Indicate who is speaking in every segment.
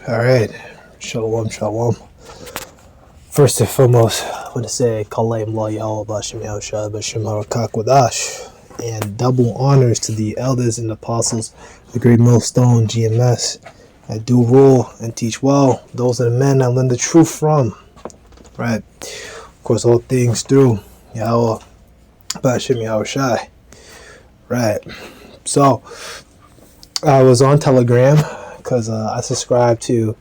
Speaker 1: All right, shalom, shalom. First and foremost, I want to say Kalaim La Yahweh Bashim Yahushua Bashim Harakak Wadash, and double honors to the elders and apostles, the great millstone GMS. I do rule and teach well. Those are the men I learn the truth from. Right, of course, all things through Yahweh Bashim Yahushua. Right, so I was on Telegram because I subscribe to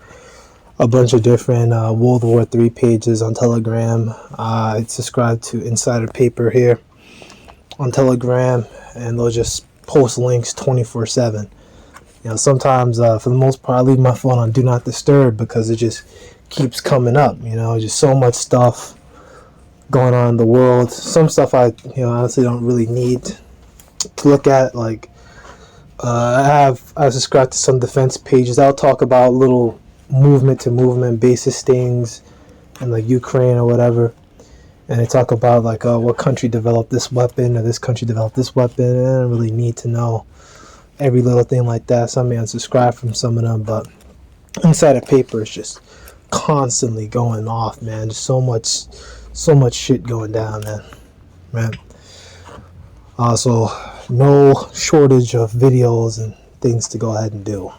Speaker 1: a bunch of different World War III pages on Telegram. I subscribe to Insider Paper here on Telegram, and they'll just post links 24/7. Sometimes, for the most part, I leave my phone on Do Not Disturb because it just keeps coming up. Just so much stuff going on in the world. Some stuff I, honestly don't really need to look at. Like, I subscribe to some defense pages. I'll talk about little movement to movement basis things in like Ukraine or whatever, and they talk about like, oh, what country developed this weapon or this country developed this weapon. And I don't really need to know every little thing like that, so I may unsubscribe from some of them. But Insider Paper is just constantly going off, man. Just so much shit going down, man. Also, no shortage of videos and things to go ahead and do.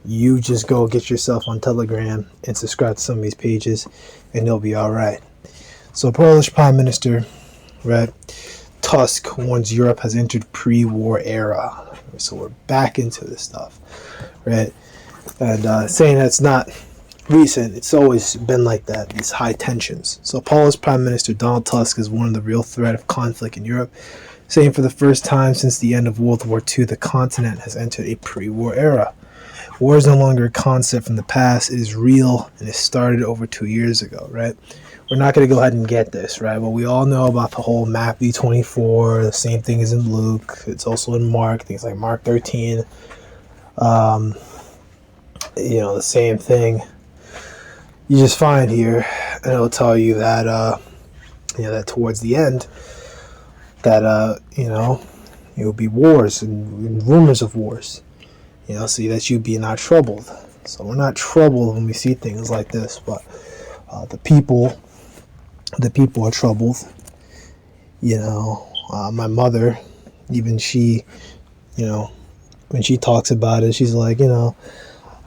Speaker 1: You just go get yourself on Telegram and subscribe to some of these pages, and you'll be all right. So, Polish Prime Minister, right, Tusk warns Europe has entered pre-war era. So we're back into this stuff, right? And saying that's not recent, it's always been like that, these high tensions. So Polish Prime Minister Donald Tusk has warned the real threat of conflict in Europe, saying for the first time since the end of World War II, the continent has entered a pre-war era. War is no longer a concept from the past. It is real, and it started over 2 years ago, right? We're not going to go ahead and get this, right? But we all know about the whole Matthew 24. The same thing is in Luke. It's also in Mark. Things like Mark 13. The same thing. You just find here, and it'll tell you that, that towards the end, that, it will be wars and rumors of wars. So that you be not troubled. So we're not troubled when we see things like this, but the people are troubled. My mother, even she, when she talks about it, she's like, oh,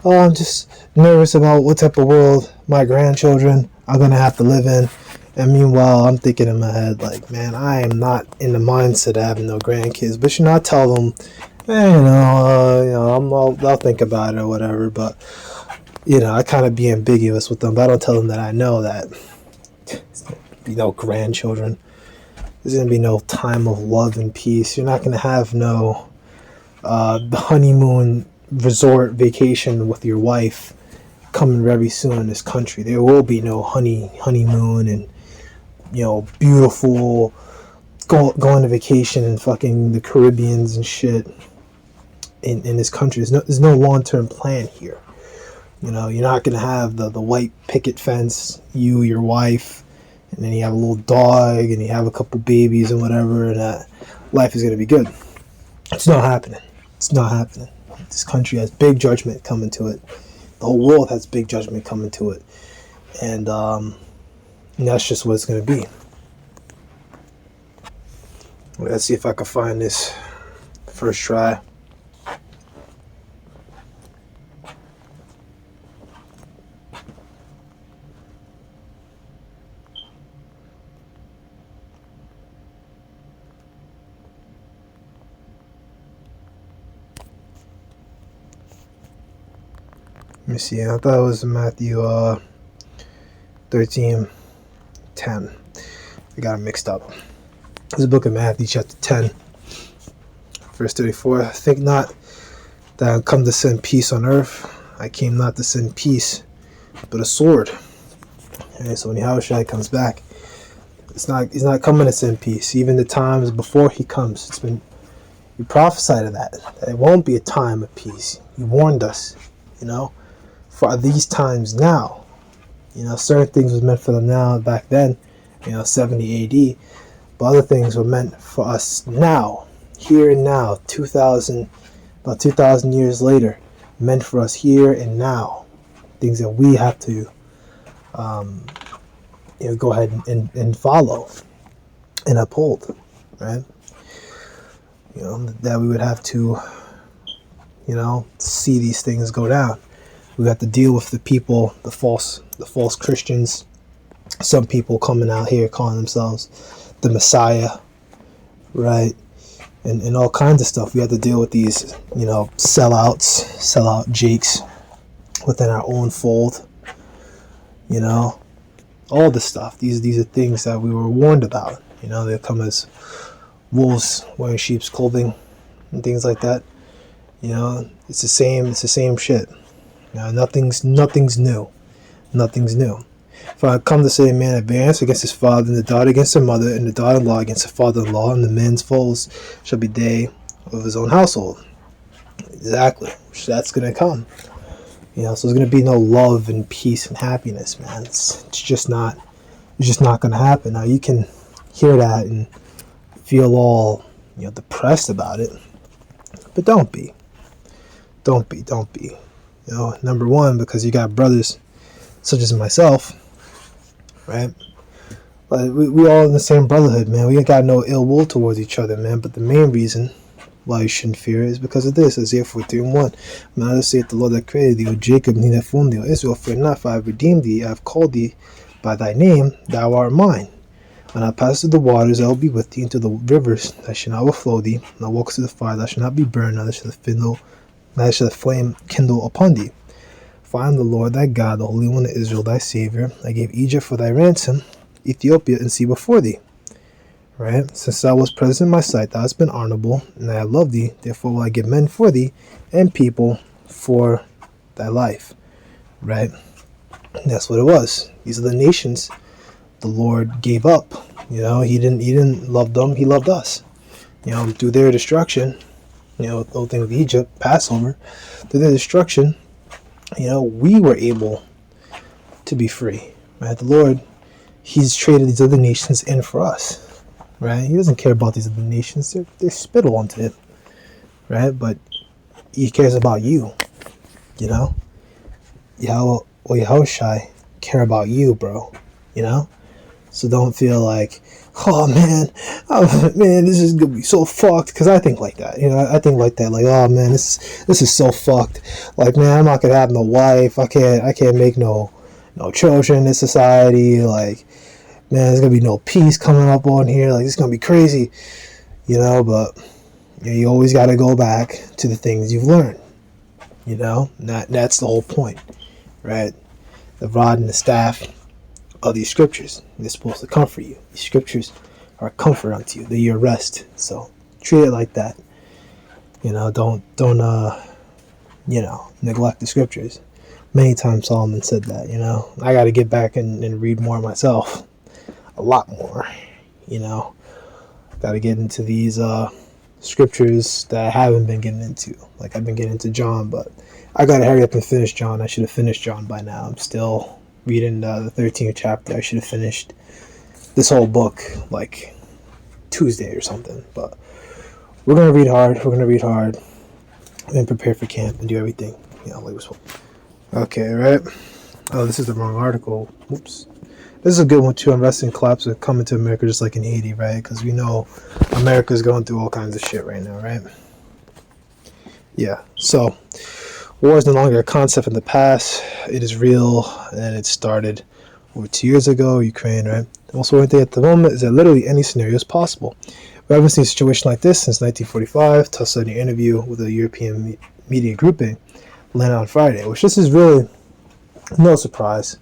Speaker 1: I'm just nervous about what type of world my grandchildren are going to have to live in. And meanwhile, I'm thinking in my head, like, man, I am not in the mindset of having no grandkids. But I tell them, I'll think about it or whatever. But, I kind of be ambiguous with them. But I don't tell them that I know that there's going to be no grandchildren. There's going to be no time of love and peace. You're not going to have no honeymoon resort vacation with your wife coming very soon in this country. There will be no honeymoon and, beautiful going to vacation in fucking the Caribbeans and shit. In this country, there's no long-term plan here. You're not gonna have the white picket fence, you, your wife, and then you have a little dog, and you have a couple babies and whatever, and that life is gonna be good. It's not happening. This country has big judgment coming to it. The whole world has big judgment coming to it, and that's just what it's gonna be. Let's see if I can find this first try. Let me see. I thought it was Matthew 13:10. I got it mixed up. This is the book of Matthew, chapter 10, verse 34. Think not that I come to send peace on earth. I came not to send peace, but a sword. Okay, so when Yahushua comes back, he's not coming to send peace. Even the times before he comes, he prophesied of that it won't be a time of peace. He warned us, for these times now. Certain things was meant for them now back then, 70 AD. But other things were meant for us now, here and now, about 2,000 years later, meant for us here and now. things that we have to, go ahead and follow and uphold, right? That we would have to, see these things go down. We have to deal with the people, the false Christians. Some people coming out here calling themselves the Messiah, right? And all kinds of stuff. We have to deal with these, sellout jakes within our own fold. All this stuff. These are things that we were warned about. They come as wolves wearing sheep's clothing and things like that. It's the same shit. Nothing's new. Nothing's new. For I come to say a man advance against his father, and the daughter against her mother, and the daughter-in-law against her father-in-law, and the men's foes shall be they of his own household. Exactly. That's gonna come. So there's gonna be no love and peace and happiness, man. It's just not gonna happen. Now you can hear that and feel all depressed about it, but don't be. Number one, because you got brothers such as myself, right? But we all in the same brotherhood, man. We ain't got no ill will towards each other, man. But the main reason why you shouldn't fear is because of this. Isaiah 43:1. Now saith the Lord that created thee, O Jacob, and he that formed thee, O Israel, fear not, for I have redeemed thee. I have called thee by thy name, thou art mine. When I pass through the waters, I will be with thee. Into the rivers, I shall not overflow thee. When I walk through the fire, thou shalt not be burned, neither shall the flame kindle upon thee. For I am the Lord thy God, the Holy One of Israel, thy Savior. I gave Egypt for thy ransom, Ethiopia and sea before thee. Right? Since thou wast present in my sight, thou hast been honorable, and I have loved thee. Therefore will I give men for thee, and people for thy life. Right? And that's what it was. These are the nations the Lord gave up. He didn't love them, he loved us. Through their destruction, the whole thing of Egypt, Passover, through their destruction, we were able to be free. Right? The Lord, he's traded these other nations in for us. Right? He doesn't care about these other nations. They're spittle unto him. Right? But he cares about you. Yahushai care about you, bro. So don't feel like, oh man, this is gonna be so fucked. Because I think like that. I think like that. Like, oh man, this is so fucked. Like, man, I'm not gonna have no wife. I can't make no children in this society. Like, man, there's gonna be no peace coming up on here. Like, it's gonna be crazy. But you always got to go back to the things you've learned. That's the whole point, right? The rod and the staff of these scriptures. They're supposed to comfort you. These scriptures are a comfort unto you. They're your rest. So treat it like that. Don't neglect the scriptures. Many times Solomon said that. I got to get back and read more myself. A lot more. Got to get into these scriptures that I haven't been getting into. Like, I've been getting into John, but I got to hurry up and finish John. I should have finished John by now. I'm still reading the 13th chapter. I should have finished this whole book like Tuesday or something. But we're going to read hard. And prepare for camp and do everything. Like we're supposed to. Okay, right? Oh, this is the wrong article. Oops. This is a good one too. Unrest and collapse are coming to America just like in Haiti, right? Because we know America's going through all kinds of shit right now, right? Yeah. So war is no longer a concept in the past. It is real, and it started over 2 years ago, Ukraine, right? The most worrying thing at the moment is that literally any scenario is possible. We haven't seen a situation like this since 1945, till sudden interview with a European media grouping landed on Friday, which this is really no surprise.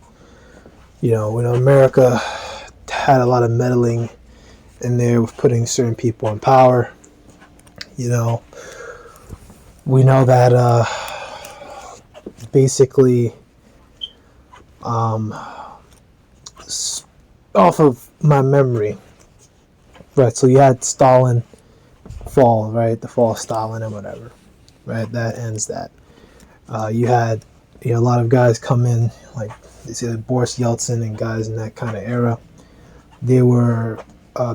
Speaker 1: When America had a lot of meddling in there with putting certain people in power, we know that basically off of my memory, right? So you had Stalin fall, right? The fall of Stalin and whatever, right? That ends that. You had a lot of guys come in, like they said, Boris Yeltsin and guys in that kind of era. They were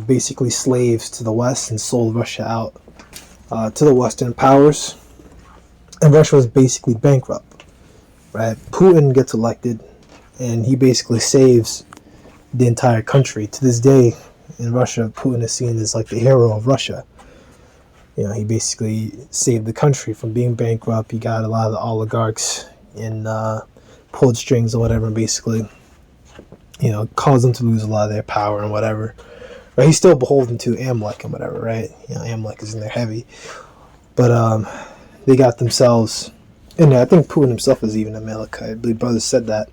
Speaker 1: basically slaves to the West and sold Russia out to the Western powers, and Russia was basically bankrupt. right? Putin gets elected, and he basically saves the entire country. To this day, in Russia, Putin is seen as like the hero of Russia. He basically saved the country from being bankrupt. He got a lot of the oligarchs and pulled strings or whatever, and basically, caused them to lose a lot of their power and whatever. Right? He's still beholden to Amlek and whatever, right? Amlek is in there heavy. But they got themselves, and I think Putin himself is even a Amalekite. I believe brothers said that.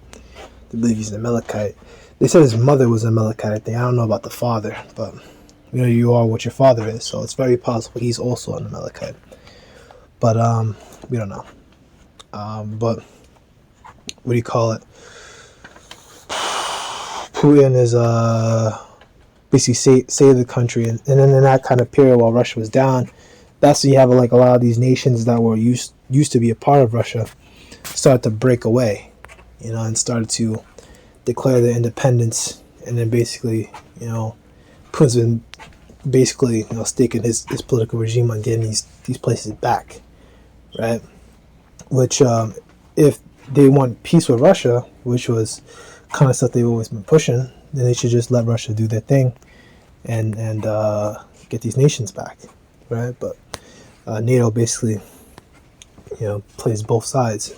Speaker 1: They believe he's an Amalekite. They said his mother was an Amalekite, I think. I don't know about the father, but you are what your father is, so it's very possible he's also an Amalekite. But we don't know. But what do you call it? Putin is basically save the country, and then in that kind of period while Russia was down, that's when you have like a lot of these nations that were used to be a part of Russia started to break away, and started to declare their independence, and then basically, Putin's been basically, staking his political regime on getting these places back, right? Which, if they want peace with Russia, which was kind of stuff they've always been pushing, then they should just let Russia do their thing and get these nations back, right? But NATO basically, plays both sides,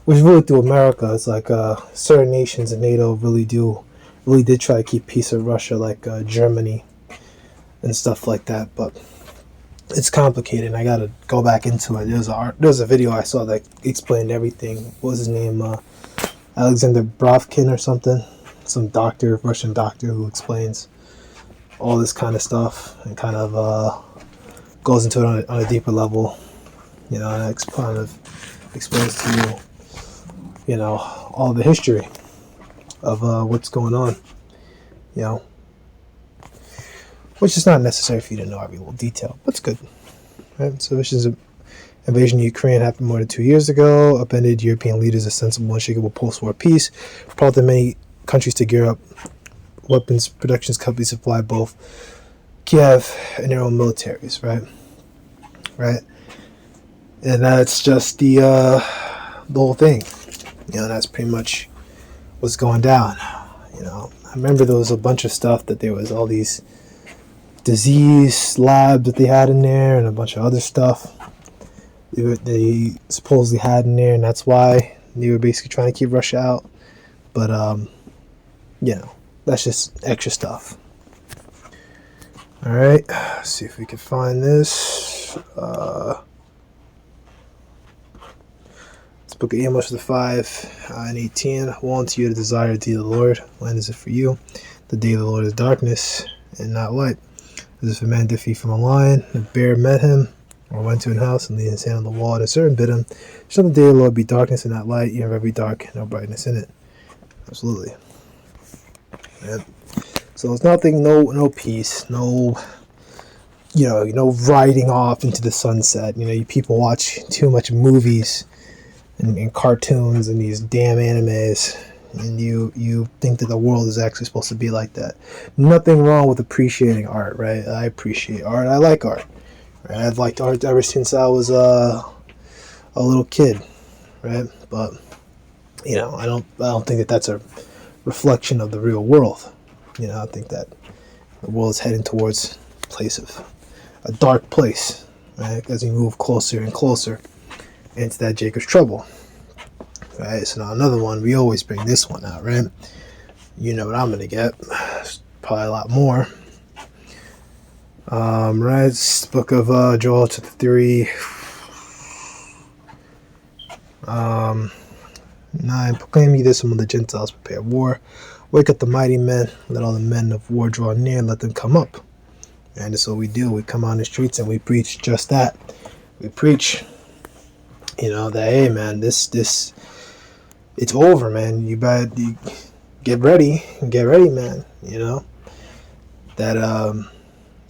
Speaker 1: which really through America, it's like certain nations in NATO really did try to keep peace with Russia, like Germany and stuff like that. But it's complicated, and I gotta go back into it. There's a video I saw that explained everything. What was his name? Alexander Brovkin or something. Some doctor, Russian doctor, who explains all this kind of stuff and kind of goes into it on a deeper level. And kind of explains to you, all the history of what's going on. Which is not necessary for you to know every little detail, but it's good. Right? So Russia's invasion of Ukraine happened more than 2 years ago, upended European leaders' a sensible, unshakable post-war peace, prompted many countries to gear up weapons production companies to supply both Kiev and their own militaries, right? And that's just the whole thing. That's pretty much what's going down. I remember there was a bunch of stuff that there was all these disease labs that they had in there and a bunch of other stuff they supposedly had in there, and that's why they were basically trying to keep Russia out. But that's just extra stuff. Alright, let's see if we can find this. It's Book of Amos, the 5 and 18. Woe unto you, the desire of the Lord. When is it for you? The day of the Lord is darkness and not light. As if a man did feed from a lion, a bear met him, or went to an house and laid his hand on the wall, and a servant bid him, shall the day of the Lord be darkness and not light, you have every dark, no brightness in it. Absolutely. Yeah. So it's nothing, no peace, no riding off into the sunset. You people watch too much movies and cartoons and these damn animes, and you think that the world is actually supposed to be like that. Nothing wrong with appreciating art, right? I appreciate art. I like art. Right? I've liked art ever since I was a little kid, right? But I don't think that that's a reflection of the real world. I think that the world is heading towards a dark place, right? As we move closer and closer into that Jacob's trouble. Right, so now another one, we always bring this one out, right? You know what I'm going to get. It's probably a lot more. Right, it's the book of Joel chapter 3. 9. Proclaim ye this among the Gentiles, prepare war. Wake up the mighty men, let all the men of war draw near, and let them come up. And that's what we do. We come on the streets and we preach just that. We preach, that, hey, man, this it's over, man. You get ready, man. That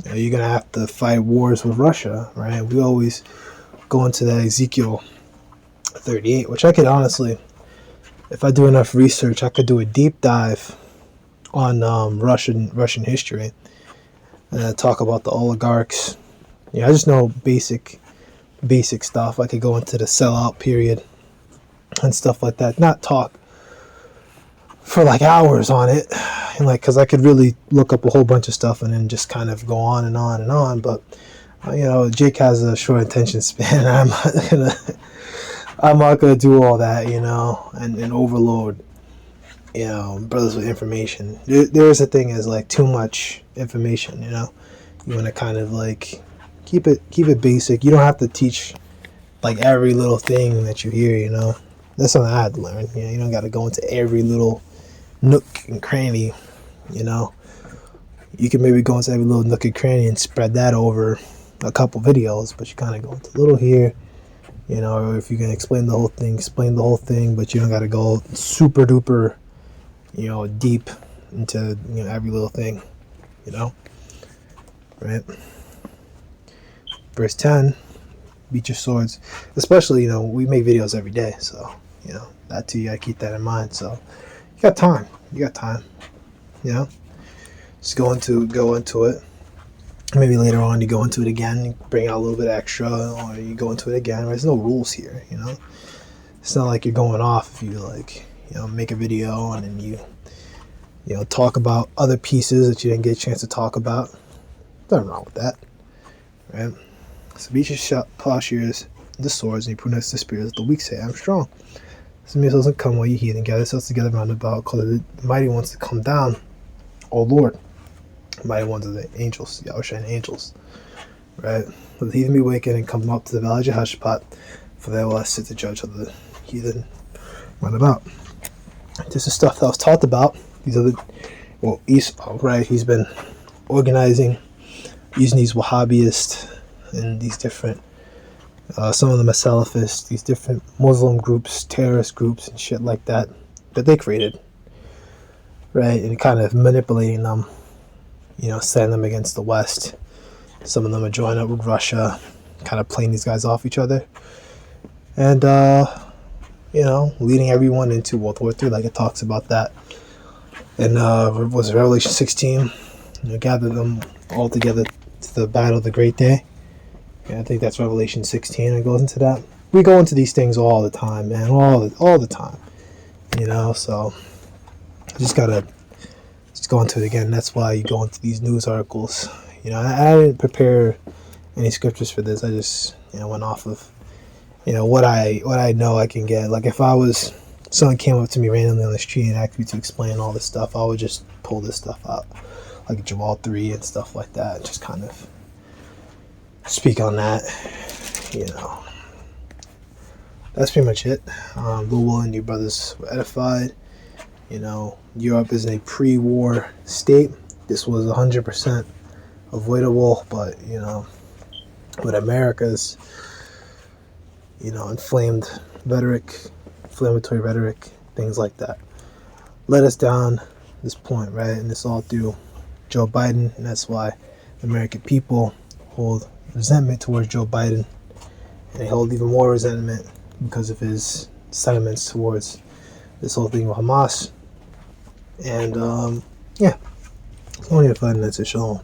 Speaker 1: you're gonna have to fight wars with Russia, right? We always go into that Ezekiel 38, which I could honestly, if I do enough research, I could do a deep dive on Russian history and talk about the oligarchs. I just know basic stuff. I could go into the sellout period. and stuff like that. Not talk for like hours on it, and like, because I could really look up a whole bunch of stuff and then just kind of go on and on and on. But Jake has a short attention span. I'm not gonna do all that, and overload, brothers with information. There's a thing as like too much information. You want to kind of like keep it basic. You don't have to teach like every little thing that you hear. That's something I had to learn. You don't got to go into every little nook and cranny. You can maybe go into every little nook and cranny and spread that over a couple videos, but you kind of go into a little here. Or if you can explain the whole thing, but you don't got to go super duper, deep into, every little thing, right? Verse 10, beat your swords. Especially, we make videos every day, so, that too, you got to keep that in mind. So, you got time, just go into it. Maybe later on you go into it again, you bring out a little bit extra, or you go into it again. There's no rules here, It's not like you're going off if you like, make a video and then you talk about other pieces that you didn't get a chance to talk about. Nothing wrong with that, right? So beat your plowshares, the swords, and you put next to the spears. The weak say, "I'm strong." Some missiles doesn't come while you heathen gather yourselves together round about, call the mighty ones to come down, O Lord. Mighty ones of the angels, Yahushua angels, right? Let the heathen be wakened and come up to the valley of Jehoshaphat, for they will sit the judge of the heathen round about. This is stuff that was talked about. These are Esau, right? He's been organizing, using these Wahhabists and these different, some of them are Salafists, these different Muslim groups, terrorist groups, and shit like that they created, right? And kind of manipulating them. Setting them against the West. Some of them are joining up with Russia, kind of playing these guys off each other. And, leading everyone into World War III, like it talks about that. And was Revelation 16, gathered them all together to the battle of the great day. Yeah, I think that's Revelation 16, it goes into that. We go into these things all the time, man, all the time. So just gotta go into it again. That's why you go into these news articles. I didn't prepare any scriptures for this. I just went off of what I know I can get. Like if someone came up to me randomly on the street and asked me to explain all this stuff, I would just pull this stuff out, like Jamal 3 and stuff like that, and just kind of speak on that. That's pretty much it. Louisville and you brothers were edified. Europe is in a pre-war state. This was 100% avoidable, but, with America's, inflammatory rhetoric, things like that, led us down this point, right? And it's all through Joe Biden, and that's why the American people hold resentment towards Joe Biden, and they hold even more resentment because of his sentiments towards this whole thing with Hamas. And, yeah, it's only a fun, that's a show.